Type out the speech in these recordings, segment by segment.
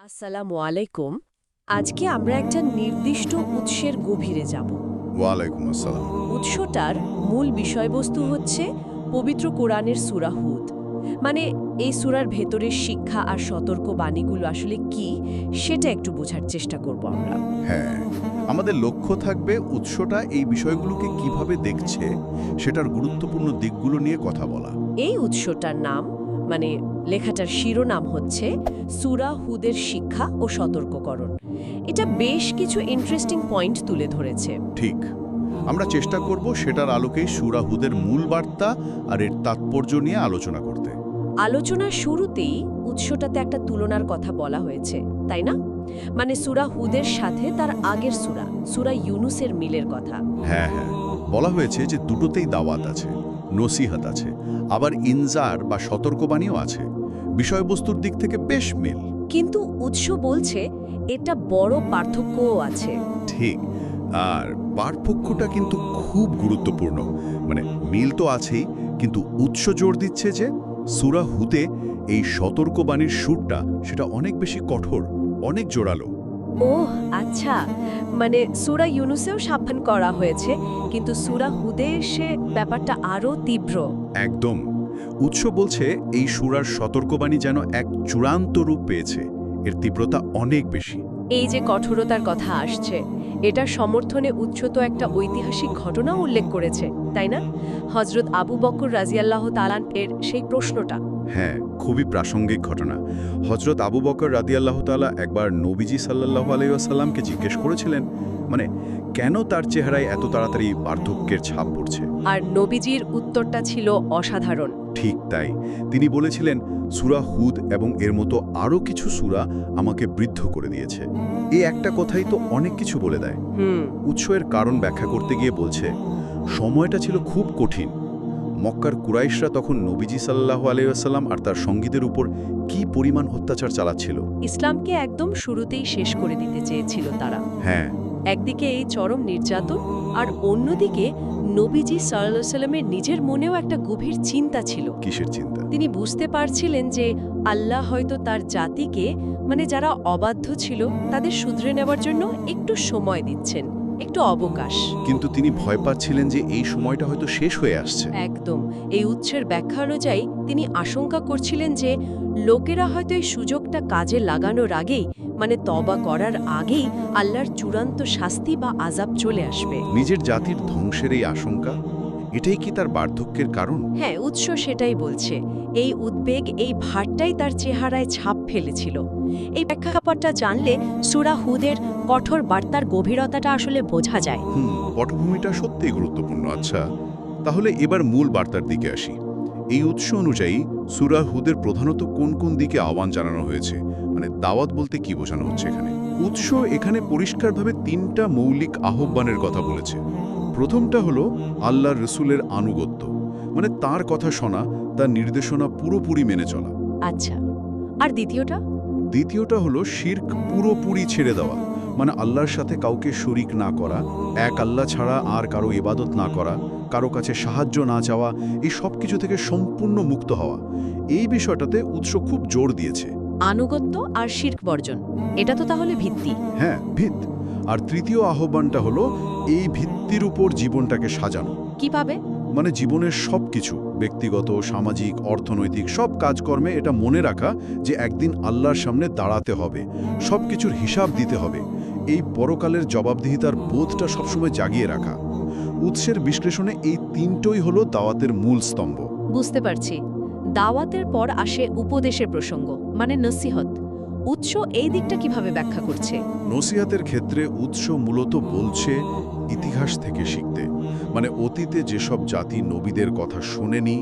আসসালামু আলাইকুম। আজকে আমরা একটা নির্দিষ্ট উৎসের গভীরে যাব। ওয়ালাইকুম আসসালাম। উৎসটার মূল বিষয়বস্তু হচ্ছে পবিত্র কোরআনের সূরা হুদ। মানে এই সূরার ভেতরের শিক্ষা আর সতর্ক বাণীগুলো আসলে কি সেটা একটু বোঝার চেষ্টা করব আমরা। হ্যাঁ, আমাদের লক্ষ্য থাকবে উৎসটা এই বিষয়গুলোকে কিভাবে দেখছে সেটার গুরুত্বপূর্ণ দিকগুলো নিয়ে কথা বলা। এই উৎসটার নাম মানে লেখাটার শিরোনাম হচ্ছে সূরা হুদের শিক্ষা ও সতর্ককরণ। এটা বেশ কিছু ইন্টারেস্টিং পয়েন্ট তুলে ধরেছে। ঠিক, আমরা চেষ্টা করব সেটার আলোকেই সূরা হুদের মূল বার্তা আর এর তাৎপর্য নিয়ে আলোচনা করতে। আলোচনার শুরুতেই উৎসটাতে একটা তুলনার কথা বলা হয়েছে, তাই না? মানে সূরা হুদের সাথে তার আগের সূরা ইউনুসের মিলের কথা। হ্যাঁ হ্যাঁ, বলা হয়েছে যে দুটোতেই দাওয়াত আছে, নসিহত আছে, আবার ইনজার বা সতর্কবাণীও আছে। বিষয়বস্তুর দিক থেকে বেশ মিল। কিন্তু উৎস বলছে এটা বড় পার্থক্যও আছে। ঠিক, আর পার্থক্যটা কিন্তু খুব গুরুত্বপূর্ণ। মানে মিল তো আছেই, কিন্তু উৎস জোর দিচ্ছে যে সূরা হুদে এই সতর্কবাণীর সুরটা সেটা অনেক বেশি কঠোর, অনেক জোরালো। ওহ আচ্ছা, মানে সূরা ইউনুসেও সাবধান করা হয়েছে, কিন্তু সূরা হুদে এসে ব্যাপারটা আরও তীব্র। একদম, উৎস বলছে এই সূরার সতর্কবাণী যেন এক চূড়ান্ত রূপ পেয়েছে, এর তীব্রতা অনেক বেশি। এই যে কঠোরতার কথা আসছে, এটার সমর্থনে উৎস তো একটা ঐতিহাসিক ঘটনা উল্লেখ করেছে, তাই না? হযরত আবু বকর রাদিয়াল্লাহু তাআলা এর সেই প্রশ্নটা। হ্যাঁ, খুবই প্রাসঙ্গিক ঘটনা। হযরত আবু বকর রাদিয়াল্লাহু তাআলা একবার নবীজি সাল্লাল্লাহু আলাইহি ওয়াসাল্লামকে জিজ্ঞেস করেছিলেন, মানে কেন তার চেহারায় এত তাড়াতাড়ি বার্ধক্যের ছাপ পড়ছে। আর নবীজির উত্তরটা ছিল অসাধারণ। ঠিক তাই, তিনি বলেছিলেন সূরা হুদ এবং এর মতো আরও কিছু সূরা আমাকে বৃদ্ধ করে দিয়েছে। এই একটা কথাই তো অনেক কিছু বলে দেয়। উৎস এর কারণ ব্যাখ্যা করতে গিয়ে বলছে সময়টা ছিল খুব কঠিন। মক্কার কুরাইশরা তখন নবীজি সাল্লাল্লাহু আলাইহি ওয়াসাল্লাম আর তার সঙ্গীদের উপর কি পরিমাণ অত্যাচার চালাচ্ছিল। ইসলামকে একদম শুরুতেই শেষ করে দিতে চেয়েছিল তারা। হ্যাঁ, একদিকে এই চরম নির্যাতন, আর অন্যদিকে নবীজি সাল্লাল্লাহু আলাইহি সাল্লামের নিজের মনেও একটা গভীর চিন্তা ছিল। কিসের চিন্তা? তিনি বুঝতে পারছিলেন যে আল্লাহ হয়তো তার জাতিকে, মানে যারা অবাধ্য ছিল তাদের শুধরে নেওয়ার জন্য একটু সময় দিচ্ছেন, একটু অবকাশ। কিন্তু তিনি ভয় পাচ্ছিলেন যে এই সময়টা হয়তো শেষ হয়ে আসছে। একদম, এই উৎসের ব্যাখ্যা অনুযায়ী তিনি আশঙ্কা করছিলেন যে লোকেরা হয়তো এই সুযোগটা কাজে লাগানোর আগেই, মানে তওবা করার আগেই আল্লাহর চূড়ান্ত শাস্তি বা আযাব চলে আসবে। নিজের জাতির ধ্বংসের এই আশঙ্কা, এটাই কি তার বার্ধক্যের কারণ? হ্যাঁ, উৎস সেটাই বলছে। এই উদ্বেগ, এই ভারটাই তার চেহারায় ছাপ ফেলেছিল। এই প্রেক্ষাপটটা জানলে সূরা হুদের কঠোর বার্তার গভীরতাটা আসলে বোঝা যায়। পটভূমিটা সত্যিই গুরুত্বপূর্ণ। আচ্ছা, তাহলে এবার মূল বার্তার দিকে আসি। এই উৎস অনুযায়ী সূরা হুদের প্রধানত কোন কোন দিকে আহ্বান জানানো হয়েছে, মানে দাওয়াত বলতে কি বোঝানো হচ্ছে এখানে? উৎস এখানে পরিষ্কারভাবে তিনটা মৌলিক আহ্বানের কথা বলেছে। প্রথমটা হলো আল্লাহর রসুলের আনুগত্য, মানে তার কথা শোনা, তার নির্দেশনা পুরোপুরি মেনে চলা। আচ্ছা, আর দ্বিতীয়টা? দ্বিতীয়টা হলো শিরক পুরোপুরি ছেড়ে দেওয়া, মানে আল্লাহর সাথে কাউকে শরিক না করা, এক আল্লাহ ছাড়া আর কারো ইবাদত না করা, কারো কাছে সাহায্য না চাওয়া, এই সব কিছু থেকে সম্পূর্ণ মুক্ত হওয়া। এই বিষয়টাতে উৎস খুব জোর দিয়েছে। আনুগত্য আর শিরক বর্জন, এটা তো তাহলে ভিত্তি। হ্যাঁ, ভিত। আর তৃতীয় আহ্বানটা হলো এই ভিত্তির উপর জীবনটাকে সাজানো। কিভাবে? মানে জীবনের সব কিছু, ব্যক্তিগত, সামাজিক, অর্থনৈতিক সব কাজকর্মে এটা মনে রাখা যে একদিন আল্লাহর সামনে দাঁড়াতে হবে, সব কিছুর হিসাব দিতে হবে। এই পরকালের জবাবদিহিতার বোধটা সবসময় জাগিয়ে রাখা। উৎসের বিশ্লেষণে এই তিনটোই হলো দাওয়াতের মূল স্তম্ভ। বুঝতে পারছি। দাওয়াতের পর আসে উপদেশের প্রসঙ্গ, মানে নসিহত। উৎস এই দিকটা কিভাবে ব্যাখ্যা করছে? নসিহাতের ক্ষেত্রে উৎস মূলত বলছে ইতিহাস থেকে শিখতে, মানে অতীতে যেসব জাতি নবীদের কথা শোনেনি,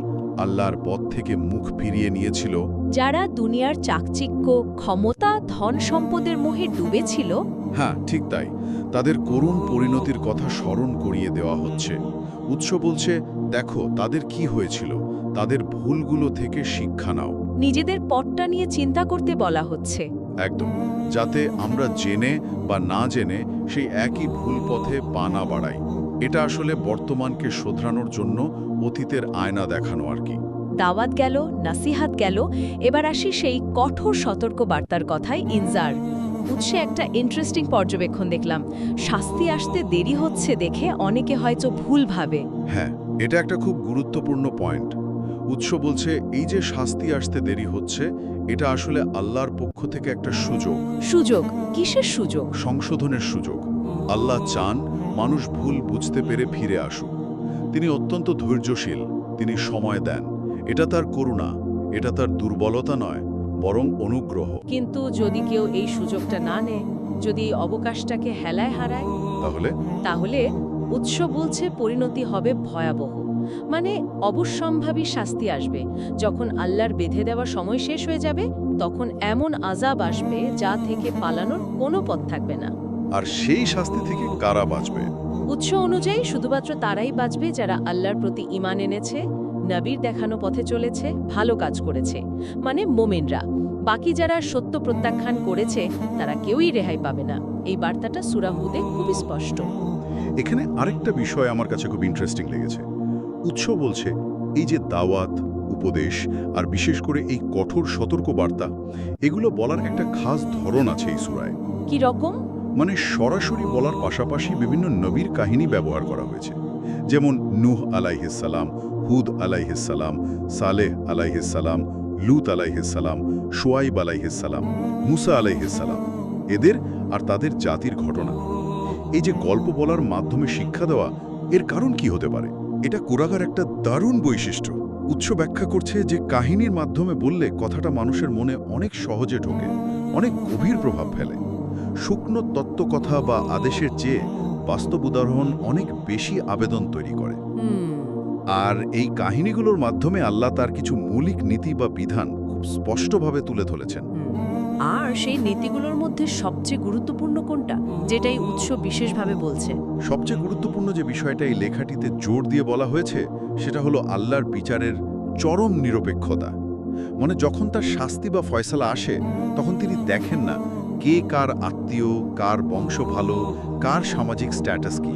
আল্লাহর পথ থেকে মুখ ফিরিয়ে নিয়েছিল, যারা দুনিয়ার চাকচিক্য, ক্ষমতা, ধন সম্পদের মোহে ডুবেছিল। হ্যাঁ ঠিক তাই, তাদের করুণ পরিণতির কথা স্মরণ করিয়ে দেওয়া হচ্ছে। উৎস বলছে দেখো তাদের কি হয়েছিল, তাদের ভুলগুলো থেকে শিক্ষা নাও। নিজেদের পথটা নিয়ে চিন্তা করতে বলা হচ্ছে। একদম, যাতে আমরা জেনে বা না জেনে সেই একই ভুল পথে পা না বাড়াই। এটা আসলে বর্তমানকে শোধরানোর জন্য অতীতের আয়না দেখানো আর কি। দাওয়াত গেল, নাসিহাত গেল, এবার আসি সেই কঠোর সতর্কবার্তার কথায় ইনজার। উৎসে একটা ইন্টারেস্টিং পর্যবেক্ষণ দেখলাম। শাস্তি আসতে দেরি হচ্ছে দেখে অনেকে হয়তো ভুল ভাবে। হ্যাঁ, এটা একটা খুব গুরুত্বপূর্ণ পয়েন্ট। উৎস বলছে এই যে শাস্তি আসতে দেরি হচ্ছে, এটা আসলে আল্লাহর পক্ষ থেকে একটা সুযোগ। সুযোগ? কিসের সুযোগ? সংশোধনের সুযোগ। আল্লাহ চান মানুষ ভুল বুঝতে পেরে ফিরে আসুক। তিনি অত্যন্ত ধৈর্যশীল, তিনি সময় দেন। এটা তার করুণা, এটা তার দুর্বলতা নয়, বরং অনুগ্রহ। কিন্তু যদি কেউ এই সুযোগটা না নেয়, যদি এই অবকাশটাকে হেলায় হারায়, তাহলে উৎস বলছে পরিণতি হবে ভয়াবহ। মানে অবশ্যম্ভাবী শাস্তি আসবে। যখন আল্লাহর বেঁধে দেওয়া সময় শেষ হয়ে যাবে, তখন এমন আযাব আসবে যা থেকে পালানোর কোনো পথ থাকবে না। আর সেই শাস্তি থেকে কারা বাঁচবে? উৎস অনুযায়ী শুধুমাত্র তারাই বাঁচবে যারা আল্লাহর প্রতি ঈমান এনেছে, নবীর দেখানো পথে চলেছে, ভালো কাজ করেছে, মানে মোমেনরা। বাকি যারা সত্য প্রত্যাখ্যান করেছে তারা কেউই রেহাই পাবে না। এই বার্তাটা সূরা হুদে খুবই স্পষ্ট। এখানে আরেকটা বিষয় আমার কাছে খুব ইন্টারেস্টিং লেগেছে। উৎস বলছে এই যে দাওয়াত, উপদেশ আর বিশেষ করে এই কঠোর সতর্কবার্তা, এগুলো বলার একটা খাস ধরন আছে এই সূরায়। কি রকম? মানে সরাসরি বলার পাশাপাশি বিভিন্ন নবীর কাহিনী ব্যবহার করা হয়েছে। যেমন নূহ আলাইহিস সালাম, হুদ আলাইহিস সালাম, সালেহ আলাইহিস সালাম, লূত আলাইহিস সালাম, শুআইব আলাইহিস সালাম, মুসা আলাইহিস সালাম, এদের আর তাদের জাতির ঘটনা। এই যে গল্প বলার মাধ্যমে শিক্ষা দেওয়া, এর কারণ কি হতে পারে? এটা কুরআনের একটা দারুণ বৈশিষ্ট্য। উৎস ব্যাখ্যা করছে যে কাহিনীর মাধ্যমে বললে কথাটা মানুষের মনে অনেক সহজে ঢোকে, অনেক গভীর প্রভাব ফেলে। শুকনো তত্ত্বকথা বা আদেশের চেয়ে বাস্তব উদাহরণ অনেক বেশি আবেদন তৈরি করে। আর এই কাহিনীগুলোর মাধ্যমে আল্লাহ তার কিছু মৌলিক নীতি বা বিধান খুব স্পষ্টভাবে তুলে ধরেছেন। আর সেই নীতিগুলোর মধ্যে সবচেয়ে গুরুত্বপূর্ণ কোনটা, যেটাই উৎস বিশেষভাবে বলছে? সবচেয়ে গুরুত্বপূর্ণ যে বিষয়টা এই লেখাটিতে জোর দিয়ে বলা হয়েছে, সেটা হলো আল্লাহর বিচারের চরম নিরপেক্ষতা। মানে যখন তার শাস্তি বা ফয়সালা আসে, তখন তিনি দেখেন না কে কার আত্মীয়, কার বংশ ভালো, কার সামাজিক স্ট্যাটাস কি।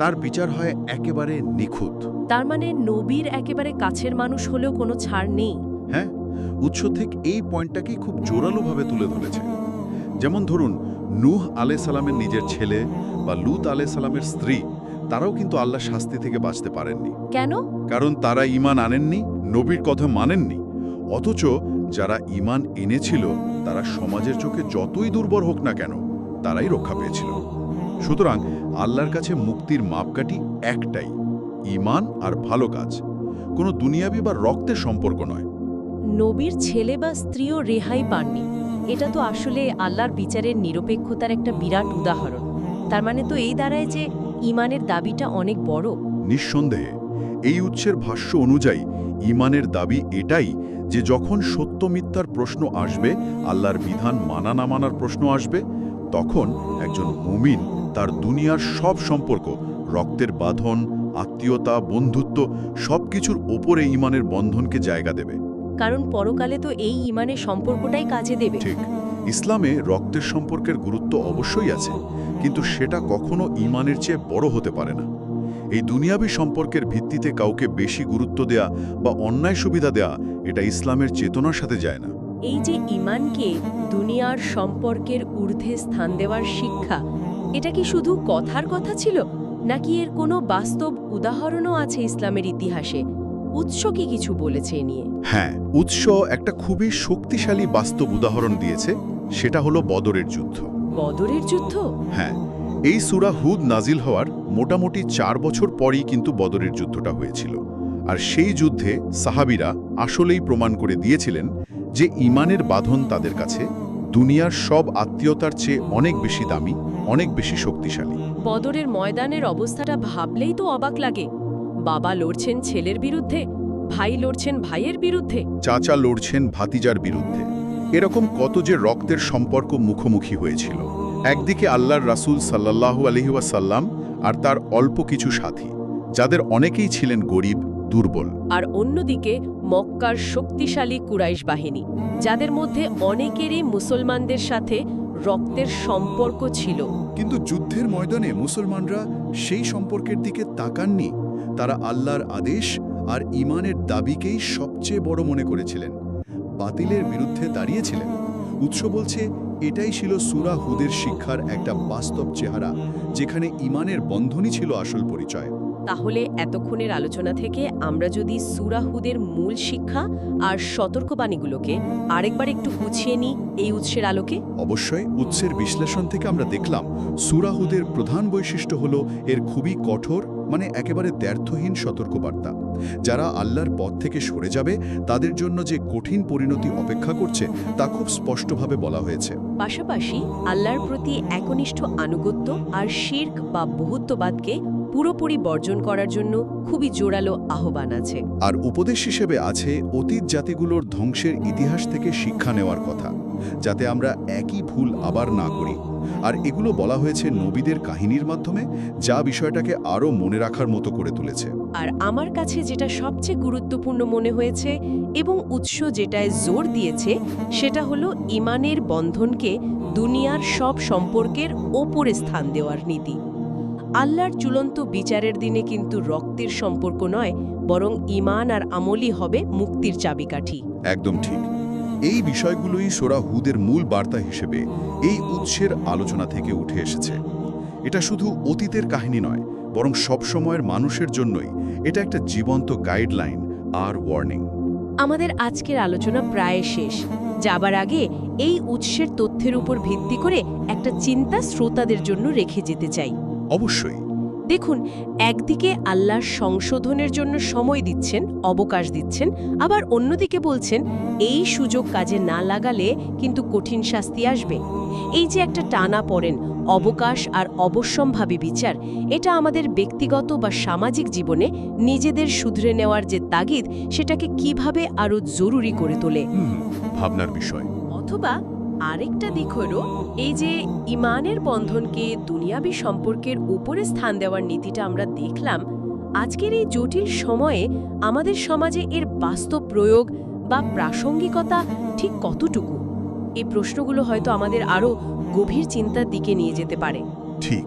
তার বিচার হয় একেবারে নিখুঁত। তার মানে নবীর একেবারে কাছের মানুষ হলেও কোনো ছাড় নেই। হ্যাঁ, উৎস থেকে এই পয়েন্টটাকেই খুব জোরালোভাবে তুলে ধরেছে। যেমন ধরুন, নূহ আলাইহিস সালামের নিজের ছেলে বা লূত আলাইহিস সালামের স্ত্রী, তারাও কিন্তু আল্লাহর শাস্তি থেকে বাঁচতে পারেননি। কেন? কারণ তারা ঈমান আনেননি, নবীর কথা মানেননি। অথচ যারা ঈমান এনেছিল, তারা সমাজের চোখে যতই দুর্বল হোক না কেন, তারাই রক্ষা পেয়েছিল। সুতরাং আল্লাহর কাছে মুক্তির মাপকাঠি একটাই, ঈমান আর ভালো কাজ, কোনো দুনিয়াবি বা রক্তের সম্পর্ক নয়। নবীর ছেলে বা স্ত্রীও রেহাই পাননি, এটা তো আসলে আল্লাহর বিচারের নিরপেক্ষতার একটা বিরাট উদাহরণ। তার মানে তো এই দাঁড়ায় যে ঈমানের দাবিটা অনেক বড়। নিঃসন্দেহে এই উৎসের ভাষ্য অনুযায়ী ঈমানের দাবি এটাই যে যখন সত্য মিথ্যার প্রশ্ন আসবে, আল্লাহর বিধান মানা না মানার প্রশ্ন আসবে, তখন একজন মুমিন তার দুনিয়ার সব সম্পর্ক, রক্তের বাঁধন, আত্মীয়তা, বন্ধুত্ব, সবকিছুর ওপরে ঈমানের বন্ধনকে জায়গা দেবে। কারণ পরকালে তো এই ঈমানের সম্পর্কটাই কাজে দেবে। ঠিক, ইসলামে রক্তের সম্পর্কের গুরুত্ব অবশ্যই আছে, কিন্তু সেটা কখনো ঈমানের চেয়ে বড় হতে পারে না। এই দুনিয়াবী সম্পর্কের ভিত্তিতে কাউকে বেশি গুরুত্ব দেয়া বা অন্যায় সুবিধা দেয়া, এটা ইসলামের চেতনার সাথে যায় না। এই যে ঈমানকে দুনিয়ার সম্পর্কের ঊর্ধ্বে স্থান দেওয়ার শিক্ষা, এটা কি শুধু কথার কথা ছিল, নাকি এর কোনো বাস্তব উদাহরণও আছে ইসলামের ইতিহাসে? উৎস কি কিছু বলেছে এ নিয়ে? হ্যাঁ, উৎস একটা খুবই শক্তিশালী বাস্তব উদাহরণ দিয়েছে, সেটা হলো বদরের যুদ্ধ। বদরের যুদ্ধ? হ্যাঁ, এই সূরা হুদ নাজিল হওয়ার মোটামুটি 4 বছর পরই কিন্তু বদরের যুদ্ধটা হয়েছিল। আর সেই যুদ্ধে সাহাবীরা আসলেই প্রমাণ করে দিয়েছিলেন যে ঈমানের বাঁধন তাদের কাছে দুনিয়ার সব আত্মীয়তার চেয়ে অনেক বেশি দামি, অনেক বেশি শক্তিশালী। বদরের ময়দানের অবস্থাটা ভাবলেই তো অবাক লাগে। বাবা লড়ছেন ছেলের বিরুদ্ধে, ভাই লড়ছেন ভাইয়ের বিরুদ্ধে, চাচা লড়ছেন ভাতিজার বিরুদ্ধে। এরকম কত যে রক্তের সম্পর্ক মুখোমুখি হয়েছিল। একদিকে আল্লাহর রাসূল সাল্লাল্লাহু আলাইহি ওয়াসাল্লাম আর তার অল্প কিছু সাথী, যাদের অনেকেই ছিলেন গরিব, দুর্বল। আর অন্যদিকে মক্কার শক্তিশালী কুরাইশ বাহিনী, যাদের মধ্যে অনেকেরই মুসলমানদের সাথে রক্তের সম্পর্ক ছিল। কিন্তু যুদ্ধের ময়দানে মুসলমানরা সেই সম্পর্কের দিকে তাকাননি। তারা আল্লাহর আদেশ আর ঈমানের দাবিকেই সবচেয়ে বড় মনে করেছিলেন, বাতিলের বিরুদ্ধে দাঁড়িয়েছিলেন। উৎস বলছে এটাই ছিল সূরা হুদের শিক্ষার একটা বাস্তব চেহারা, যেখানে ঈমানের বন্ধনই ছিল আসল পরিচয়। তাহলে এতক্ষণের আলোচনা থেকে আমরা যদি সূরা হুদের মূল শিক্ষা আর সতর্কবাণীগুলোকে আরেকবার একটু গুছিয়ে নিই এই উৎসের আলোকে। অবশ্যই উৎসের বিশ্লেষণ থেকে আমরা দেখলাম সূরা হুদের প্রধান বৈশিষ্ট্য হলো এর খুবই কঠোর, মানে একেবারে দ্ব্যর্থহীন সতর্কবার্তা। যারা আল্লাহর পথ থেকে সরে যাবে তাদের জন্য যে কঠিন পরিণতি অপেক্ষা করছে তা খুব স্পষ্টভাবে বলা হয়েছে। পাশাপাশি আল্লাহর প্রতি একনিষ্ঠ আনুগত্য আর শিরক বা বহুত্ববাদকে পুরোপুরি বর্জন করার জন্য খুবই জোরালো আহ্বান আছে। আর উপদেশ হিসেবে আছে অতীত জাতিগুলোর ধ্বংসের ইতিহাস থেকে শিক্ষা নেওয়ার কথা, যাতে আমরা একই ভুল আবার না করি। আর এগুলো বলা হয়েছে নবীদের কাহিনীর মাধ্যমে, যা বিষয়টাকে আরও মনে রাখার মতো করে তুলেছে। আর আমার কাছে যেটা সবচেয়ে গুরুত্বপূর্ণ মনে হয়েছে এবং উৎস যেটায় জোর দিয়েছে সেটা হলো ঈমানের বন্ধনকে দুনিয়ার সব সম্পর্কের ওপরে স্থান দেওয়ার নীতি। আল্লাহর চূড়ান্ত বিচারের দিনে কিন্তু রক্তের সম্পর্ক নয়, বরং ঈমান আর আমলই হবে মুক্তির চাবিকাঠি। একদম ঠিক। এই বিষয়গুলোই সূরা হুদের মূল বার্তা হিসেবে এই উৎসের আলোচনা থেকে উঠে এসেছে। এটা শুধু অতীতের কাহিনী নয়, বরং সবসময়ের মানুষের জন্যই এটা একটা জীবন্ত গাইডলাইন আর ওয়ার্নিং। আমাদের আজকের আলোচনা প্রায় শেষ। যাবার আগে এই উৎসের তথ্যের উপর ভিত্তি করে একটা চিন্তা শ্রোতাদের জন্য রেখে যেতে চাই। অবশ্যই। দেখুন, একদিকে আল্লাহ সংশোধনের জন্য সময় দিচ্ছেন, অবকাশ দিচ্ছেন, আবার অন্যদিকে বলছেন এই সুযোগ কাজে না লাগালে কিন্তু কঠিন শাস্তি আসবে। এই যে একটা টানা পড়েন, অবকাশ আর অবশ্যম্ভাবী বিচার, এটা আমাদের ব্যক্তিগত বা সামাজিক জীবনে নিজেদের শুধরে নেওয়ার যে তাগিদ, সেটাকে কিভাবে আরও জরুরি করে তোলে। ভাবনার বিষয়। অথবা আরেকটা দিক হলো এই যে ঈমানের বন্ধনকে দুনিয়াবি সম্পর্কের উপরে স্থান দেওয়ার নীতিটা আমরা দেখলাম, আজকের এই জটিল সময়ে আমাদের সমাজে এর বাস্তব প্রয়োগ বা প্রাসঙ্গিকতা ঠিক কতটুকু? এই প্রশ্নগুলো হয়তো আমাদের আরও গভীর চিন্তার দিকে নিয়ে যেতে পারে। ঠিক।